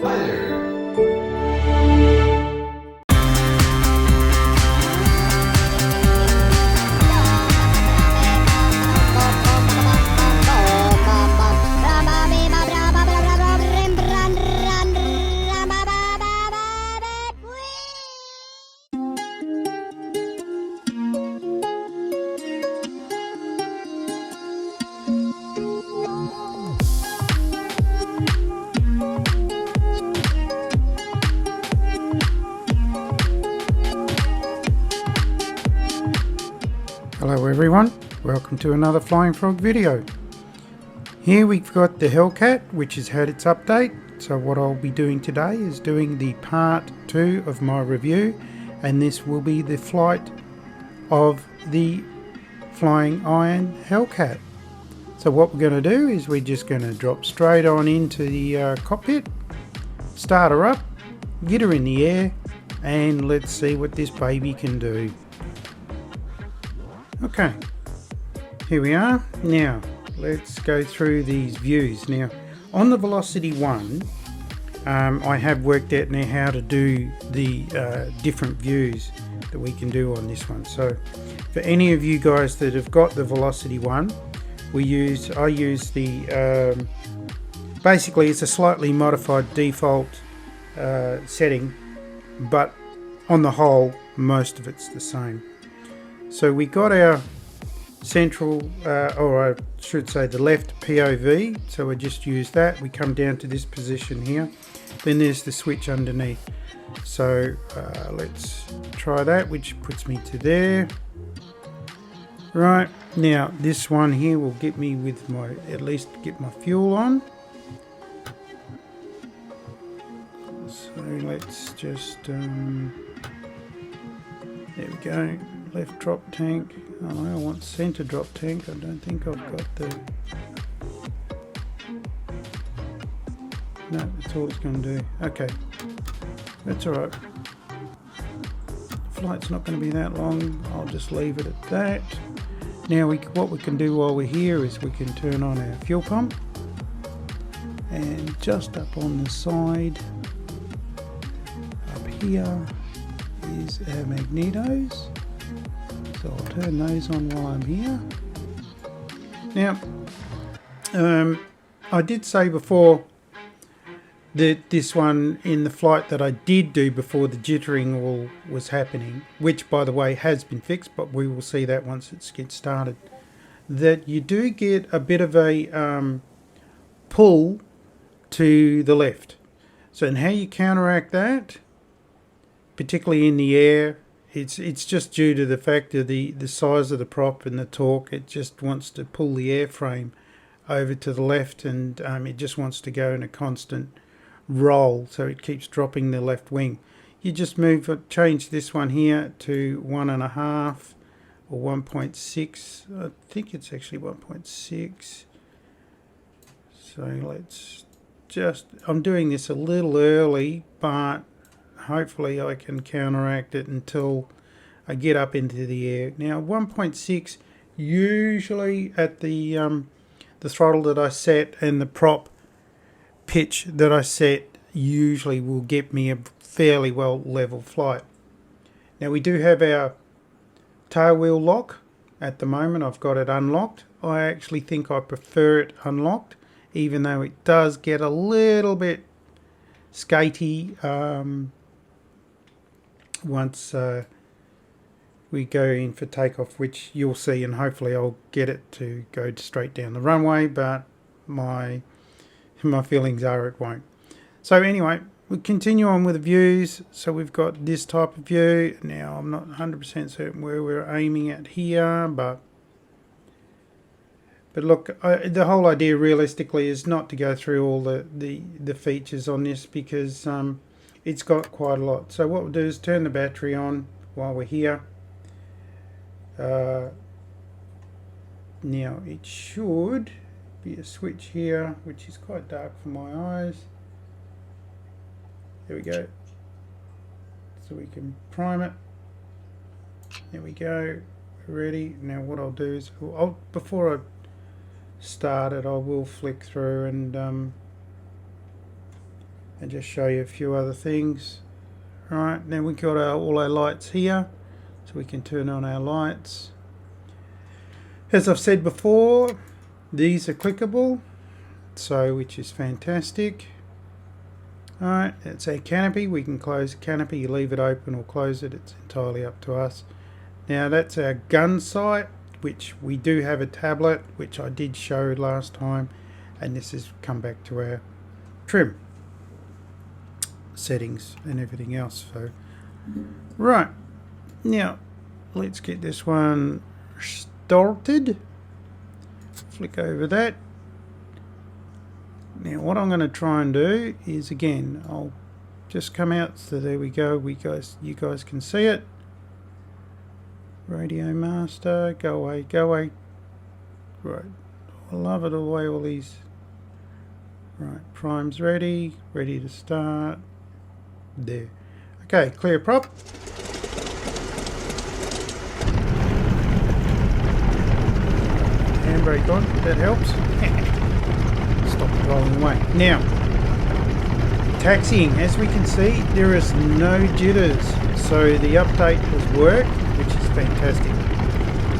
Hi there. Hello everyone, welcome to another Flying Frog video. Here we've got the Hellcat, which has had its update. So what I'll be doing today is doing the part 2 of my review, and this will be the flight of the FlyingIron Hellcat. So what we're going to do is we're just going to drop straight on into the cockpit, start her up, get her in the air, and let's see what this baby can do. Okay, here we are. Now let's go through these views. Now on the Velocity 1, I have worked out now how to do the different views that we can do on this one. So for any of you guys that have got the Velocity 1, I use the basically it's a slightly modified default setting, but on the whole most of it's the same. So we got our central, or I should say the left POV, so we just use that. We come down to this position here, then there's the switch underneath. So let's try that, which puts me to there. Right, now this one here will get me with my, at least get my fuel on. So let's just, there we go. Left drop tank. Oh, I want center drop tank. I don't think I've got the. No, that's all it's going to do. Okay, that's all right. Flight's not going to be that long. I'll just leave it at that. Now what we can do while we're here is we can turn on our fuel pump, and just up on the side, up here is our magnetos. So I'll turn those on while I'm here. Now, I did say before that this one in the flight that I did do before the jittering all was happening, which by the way has been fixed, but we will see that once it gets started, that you do get a bit of a pull to the left. So and how you counteract that, particularly in the air, it's just due to the fact of the size of the prop and the torque. It just wants to pull the airframe over to the left, and it just wants to go in a constant roll, so it keeps dropping the left wing. You just change this one here to 1.5 or 1.6. I think it's actually 1.6. So let's just, I'm doing this a little early, but hopefully I can counteract it until I get up into the air. Now 1.6 usually at the throttle that I set and the prop pitch that I set usually will get me a fairly well level flight. Now we do have our tail wheel lock at the moment. I've got it unlocked. I actually think I prefer it unlocked, even though it does get a little bit skatey once we go in for takeoff, which you'll see, and hopefully I'll get it to go straight down the runway, but my feelings are it won't. So anyway, we continue on with the views. So we've got this type of view. Now I'm not 100% certain where we're aiming at here, but look, the whole idea realistically is not to go through all the features on this, because it's got quite a lot. So what we'll do is turn the battery on while we're here. Now it should be a switch here, which is quite dark for my eyes. There we go. So we can prime it. There we go. We're ready. Now what I'll do is, before I start it, I will flick through and and just show you a few other things. Alright, then we've got all our lights here, so we can turn on our lights. As I've said before, these are clickable, so which is fantastic. Alright, that's our canopy. We can close the canopy, you leave it open or close it, it's entirely up to us. Now that's our gun sight, which we do have a tablet, which I did show last time, and this has come back to our trim settings and everything else. So right, now let's get this one started. Flick over that. Now what I'm going to try and do is, again, I'll just come out, so there we go, you guys can see it. Radio master, go away, go away. Right, I love it, all the way all these. Right, prime's ready to start. There. Okay, clear prop. Handbrake on, that helps. Stop it rolling away. Now, taxiing, as we can see, there is no jitters, so the update has worked, which is fantastic.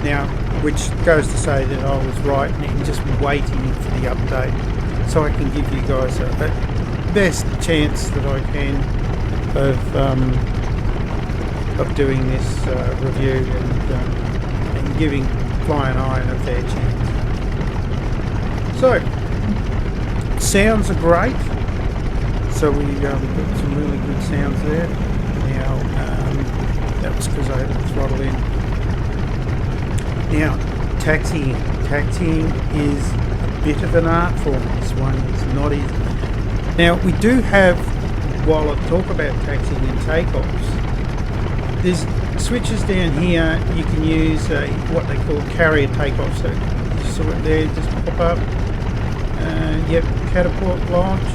Now, which goes to say that I was right and just waiting for the update, so I can give you guys a best chance that I can of doing this review and giving FlyingIron a fair chance. So, sounds are great. So we got some really good sounds there. Now, that was because I had the throttle in. Now, taxiing is a bit of an art form. This one is not easy. Now, we do have, while I talk about taxiing and takeoffs, there's switches down here. You can use what they call carrier takeoff. So you saw it there, just pop up. Yep, catapult launch.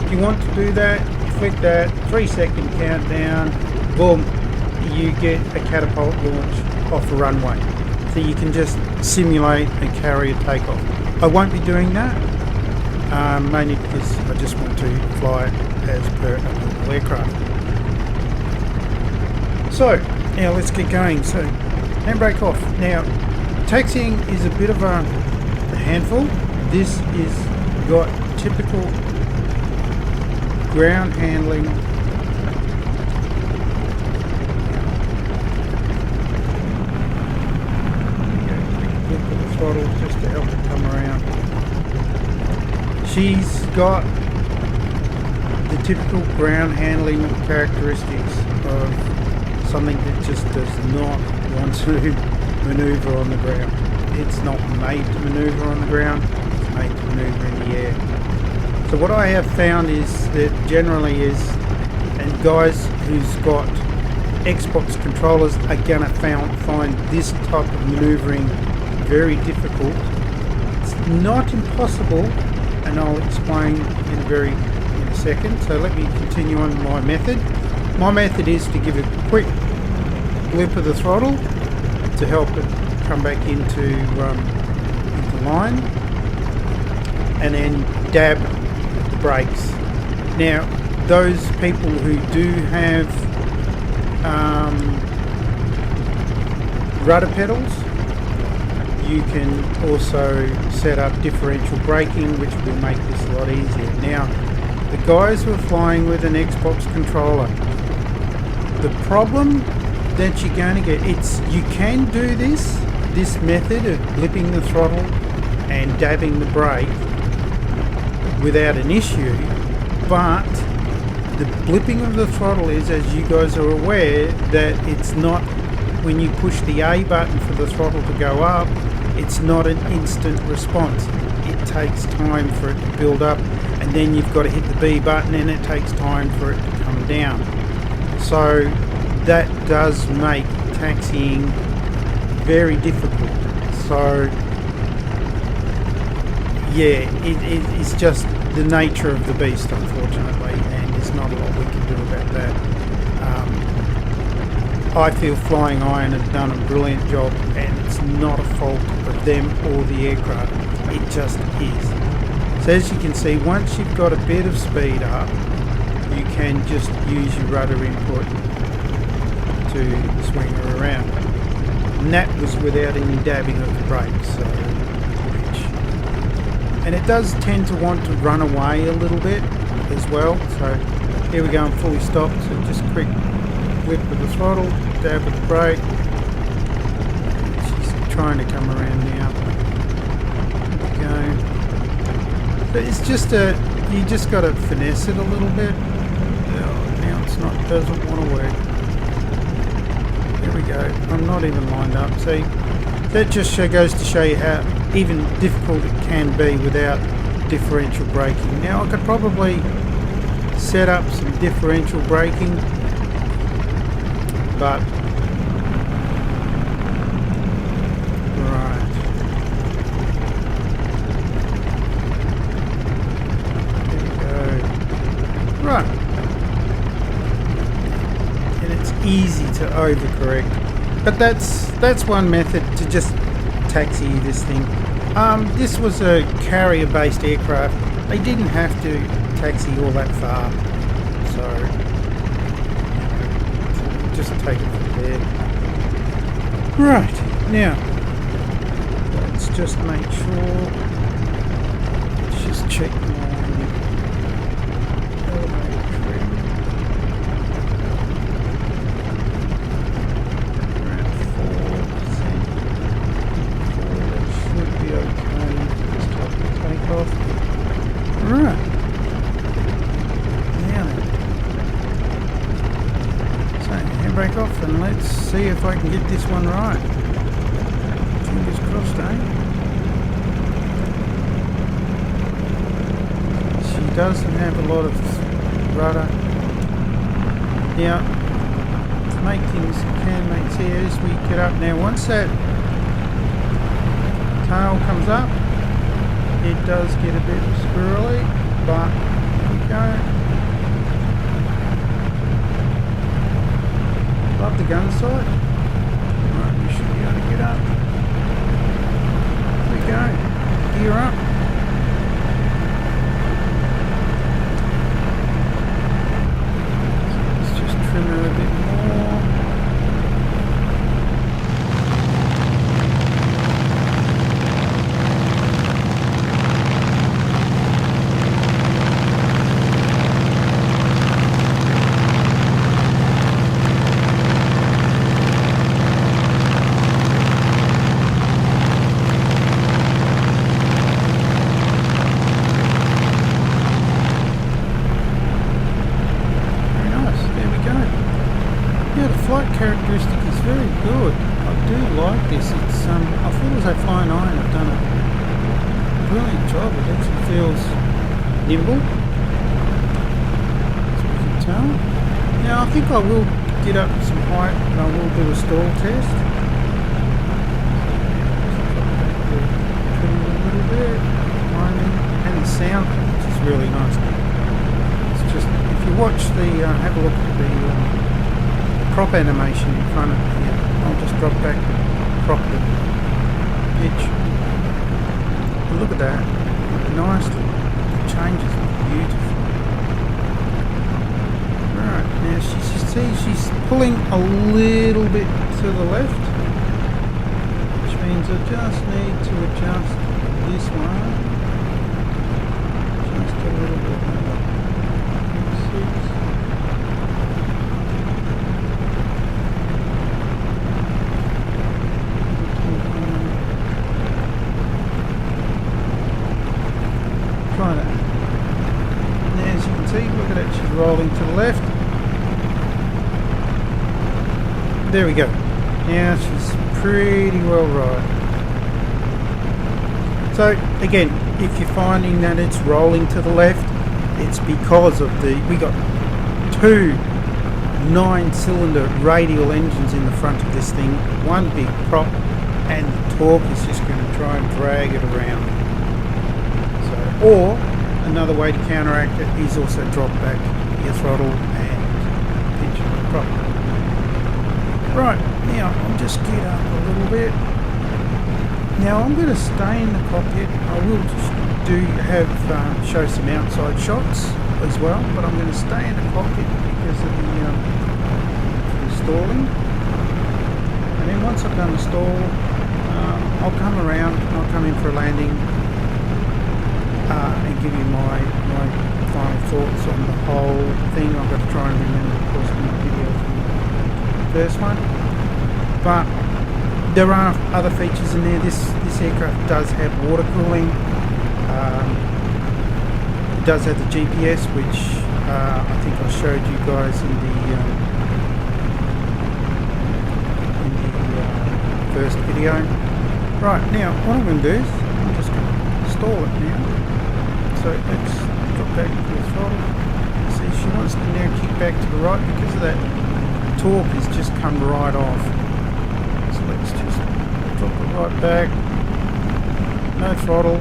If you want to do that, click that, 3-second countdown, boom, you get a catapult launch off a runway. So you can just simulate a carrier takeoff. I won't be doing that, mainly because I just want to fly as per a normal aircraft. So, now let's get going. So, handbrake off. Now, taxiing is a bit of a handful. This is got typical ground handling. Flip of the throttle just to help it come around. She's got the typical ground handling characteristics of something that just does not want to maneuver on the ground. It's not made to maneuver on the ground, it's made to maneuver in the air. So what I have found is that generally and guys who's got Xbox controllers are going to find this type of maneuvering very difficult. It's not impossible, and I'll explain in a second. So let me continue on my method. My method is to give a quick blip of the throttle to help it come back into line, and then dab the brakes. Now, those people who do have rudder pedals, you can also set up differential braking, which will make this a lot easier. Now, the guys who are flying with an Xbox controller, the problem that you're going to get, you can do this method of blipping the throttle and dabbing the brake without an issue, but the blipping of the throttle is, as you guys are aware, that it's not, when you push the A button for the throttle to go up, it's not an instant response. It takes time for it to build up, and then you've got to hit the B button and it takes time for it to come down. So that does make taxiing very difficult. So yeah, it's just the nature of the beast, unfortunately, and there's not a lot we can do about that. I feel FlyingIron have done a brilliant job, and it's not a fault of them or the aircraft, it just is. So as you can see, once you've got a bit of speed up, you can just use your rudder input to swing her around. And that was without any dabbing of the brakes. So, and it does tend to want to run away a little bit as well. So here we go, I'm fully stopped. So just quick whip with the throttle, dab with the brake. She's trying to come around now. There we go. But it's just you just got to finesse it a little bit. Now it's not, doesn't want to work. There we go. I'm not even lined up. See, that just goes to show you how even difficult it can be without differential braking. Now I could probably set up some differential braking, but right. There we go. Right. And it's easy to overcorrect. But that's one method to just taxi this thing. This was a carrier-based aircraft. They didn't have to taxi all that far, so just take it from there. Right, now let's just make sure. Let's just check my elevator. Right. Now then. So, handbrake off and let's see if I can get this one right. Fingers crossed, eh? She doesn't have a lot of rudder. Now, to make things can make see as we get up. Now, once that tail comes up, it does get a bit squirrely, but here we go. Love the gun sight. Right, we should be able to get up. Here we go. Gear up. So let's just trim her a bit more. Characteristic is very good. I do like this. It's I feel as though FlyingIron have done a brilliant job. It actually feels nimble, as we can tell. Now I think I will get up some height and I will do a stall test. Trim it a little bit, and the sound is really nice. It's just if you watch the have a look at the crop animation in front of me here. I'll just drop back and crop the pitch. And look at that. Nicely. It changes beautifully. Right, now she's pulling a little bit to the left, which means I just need to adjust this one. Just a little bit more. 6. Try that. And as you can see, look at it, she's rolling to the left. There we go. Now she's pretty well right. So again, if you're finding that it's rolling to the left, it's because of we got two 9-cylinder radial engines in the front of this thing, one big prop, and the torque is just going to try and drag it around. Or another way to counteract it is also drop back your throttle and pinch the prop. Right, now I'll just get up a little bit. Now I'm going to stay in the cockpit. I will just show some outside shots as well, but I'm going to stay in the cockpit because of the stalling. And then once I've done the stall, I'll come around, I'll come in for a landing and give you my final thoughts on the whole thing. I've got to try and remember, of course, my video from the first one. But there are other features in there. This aircraft does have water cooling. It does have the GPS, which I think I showed you guys in the first video. Right, now what I'm going to do is I'm just going to stall it now. So let's drop back to the throttle. See, she wants to now kick back to the right because of that torque has just come right off. So let's just drop it right back. No throttle.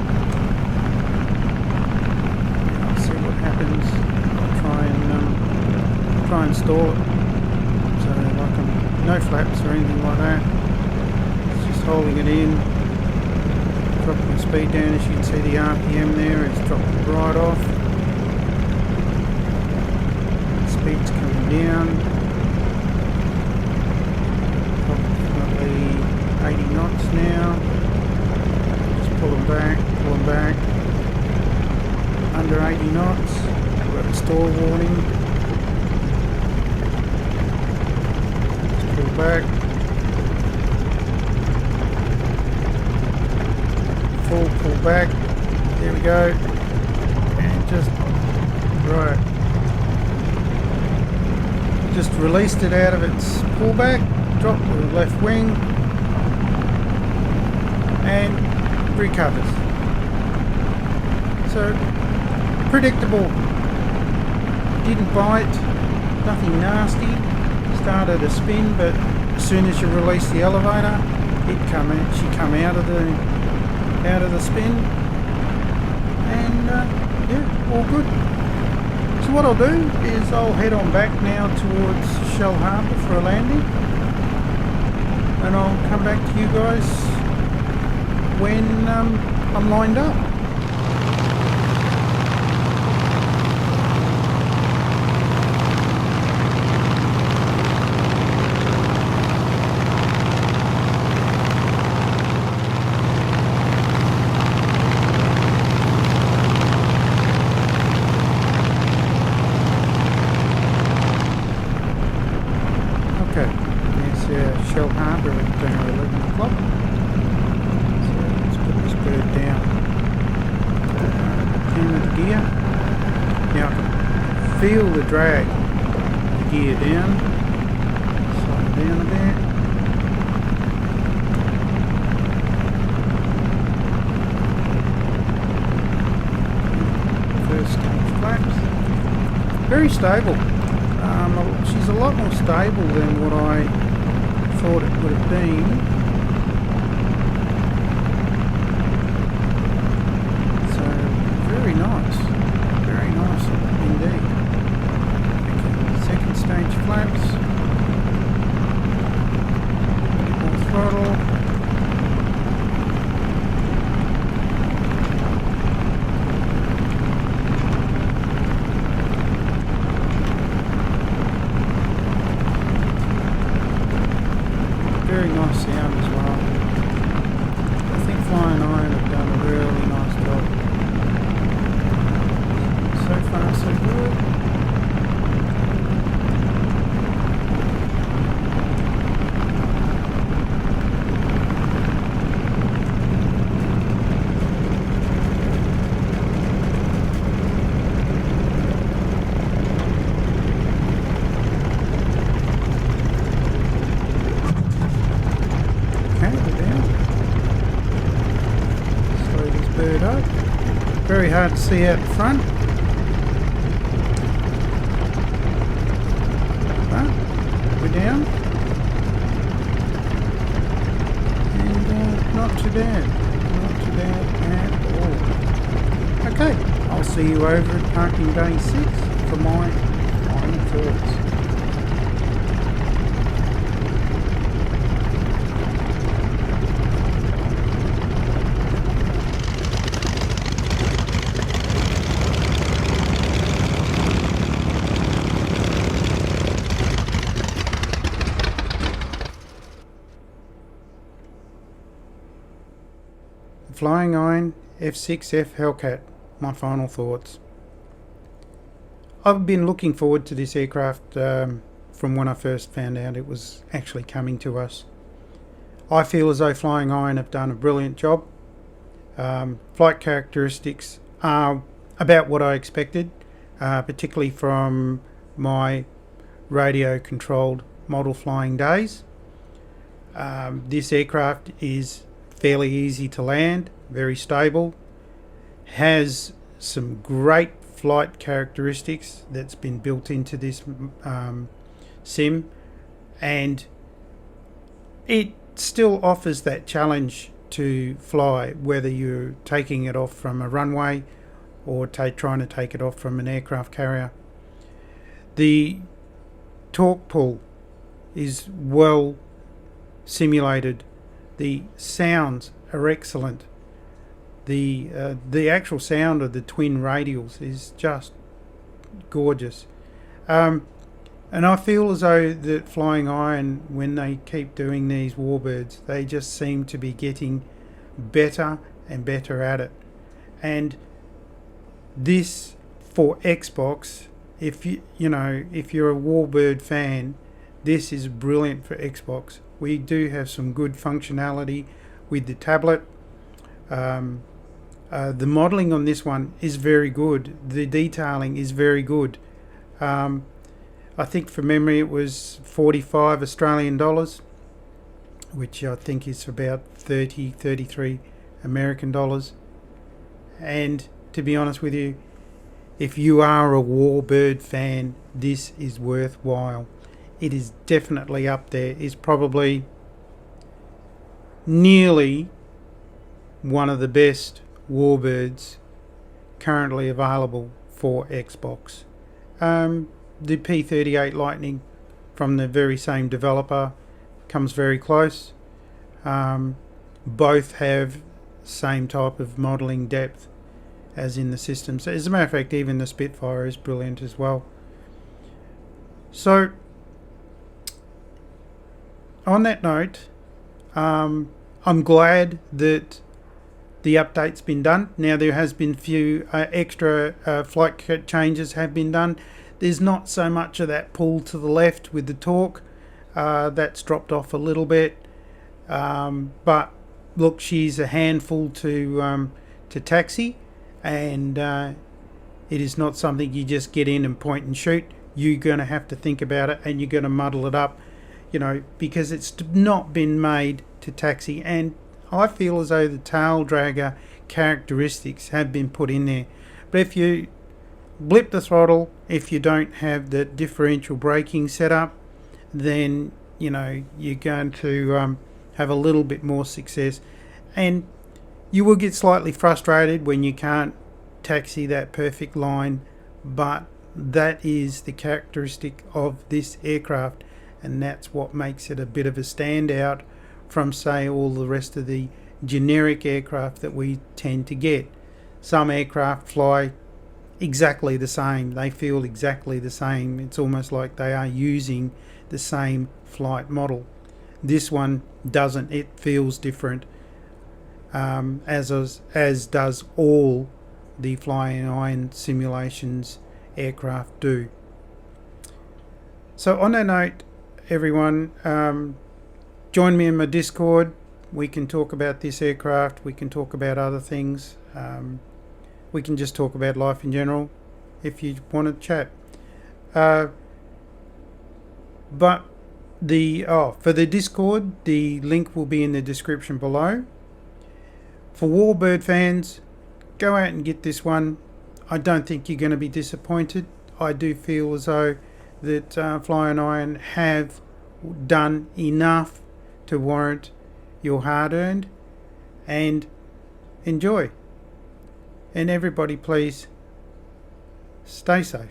Now, see what happens. I'll try and stall it. So like no flaps or anything like that. It's just holding it in. Dropping the speed down. As you can see, the RPM there is dropping right off. Speed's coming down. Approximately 80 knots now. Just pull them back. Under 80 knots. We've got a stall warning. Just pull back. Pull back. There we go. And just right. Just released it out of its pullback. Dropped to the left wing. And recovers. So predictable. Didn't bite. Nothing nasty. Started a spin, but as soon as you release the elevator, she come out of the spin, and yeah, all good. So what I'll do is I'll head on back now towards Shell Harbour for a landing, and I'll come back to you guys when I'm lined up. Shell Harbour at 11 o'clock. So let's put this bird down. Turn the gear. Now I can feel the drag. The gear down. Slide it down a bit. First stage flaps. Very stable. She's a lot more stable than what I thought it would have been. So very nice indeed. Okay, second stage flaps, more throttle. Very nice sound as well. I think FlyingIron have done a really nice job. So far so good. Bird up. Very hard to see out the front. But we're down. And not too bad. Not too bad at all. Okay, I'll see you over at parking bay 6 for my final thoughts. FlyingIron F6F Hellcat. My final thoughts. I've been looking forward to this aircraft from when I first found out it was actually coming to us. I feel as though FlyingIron have done a brilliant job. Flight characteristics are about what I expected, particularly from my radio controlled model flying days. This aircraft is fairly easy to land, very stable, has some great flight characteristics that's been built into this sim, and it still offers that challenge to fly, whether you're taking it off from a runway or trying to take it off from an aircraft carrier. The torque pull is well simulated. The sounds are excellent. The actual sound of the twin radials is just gorgeous. And I feel as though that FlyingIron, when they keep doing these warbirds, they just seem to be getting better and better at it. And this for Xbox, if you're a warbird fan, this is brilliant for Xbox. We do have some good functionality with the tablet. The modelling on this one is very good. The detailing is very good. I think from memory it was 45 Australian dollars, which I think is about 33 American dollars. And to be honest with you, if you are a warbird fan, this is worthwhile. It is definitely up there. It's probably nearly one of the best warbirds currently available for Xbox. The P38 Lightning from the very same developer comes very close. Both have same type of modelling depth as in the system. So as a matter of fact, even the Spitfire is brilliant as well. So on that note, I'm glad that the update's been done. Now there has been few extra flight changes have been done. There's not so much of that pull to the left with the torque. That's dropped off a little bit. But look, she's a handful to taxi, and it is not something you just get in and point and shoot. You're going to have to think about it, and you're going to muddle it up, because it's not been made to taxi. And I feel as though the tail dragger characteristics have been put in there. But if you blip the throttle, if you don't have the differential braking set up, then you're going to have a little bit more success, and you will get slightly frustrated when you can't taxi that perfect line, but that is the characteristic of this aircraft, and that's what makes it a bit of a standout from, say, all the rest of the generic aircraft that we tend to get. Some aircraft fly exactly the same, they feel exactly the same. It's almost like they are using the same flight model. This one doesn't. It feels different, as does all the FlyingIron simulations aircraft do. So on that note, everyone, join me in my Discord. We can talk about this aircraft, we can talk about other things, we can just talk about life in general if you want to chat. But for the Discord, the link will be in the description below. For warbird fans, go out and get this one. I don't think you're going to be disappointed. I do feel as though that FlyingIron have done enough to warrant your hard-earned, and enjoy. And everybody, please stay safe.